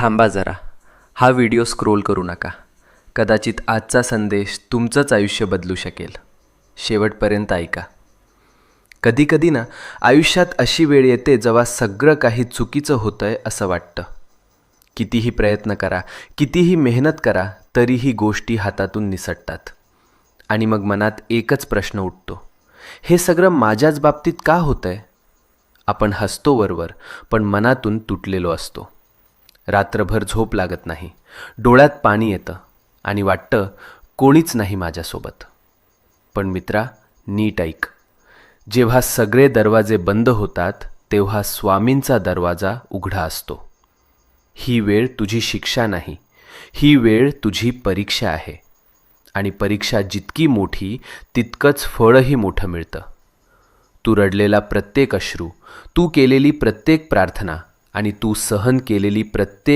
थांबा जरा, हा व्हिडिओ स्क्रोल करू नका. कदाचित आजचा संदेश तुमचंच आयुष्य बदलू शकेल. शेवटपर्यंत ऐका. कधीकधी ना आयुष्यात अशी वेळ येते जेव्हा सगळं काही चुकीचं होतंय असं वाटतं. कितीही प्रयत्न करा, कितीही मेहनत करा, तरीही गोष्टी हातातून निसटतात. आणि मग मनात एकच प्रश्न उठतो, हे सगळं माझ्याच बाबतीत का होतंय? आपण हसतो वरवर, पण मनातून तुटलेलो असतो. रात्रभर झोप लागत नाही, डोळ्यात पाणी येतं आणि वाटतं कोणीच नाही माझ्यासोबत. पण मित्रा, नीट ऐक. जेव्हा सगळे दरवाजे बंद होतात तेव्हा स्वामींचा दरवाजा उघडा असतो. ही वेळ तुझी शिक्षा नाही, ही वेळ तुझी परीक्षा आहे. आणि परीक्षा जितकी मोठी तितकंच फळही मोठं मिळतं. तू रडलेला प्रत्येक अश्रू, तू केलेली प्रत्येक प्रार्थना आणि तू सहन केलेली प्रत्येक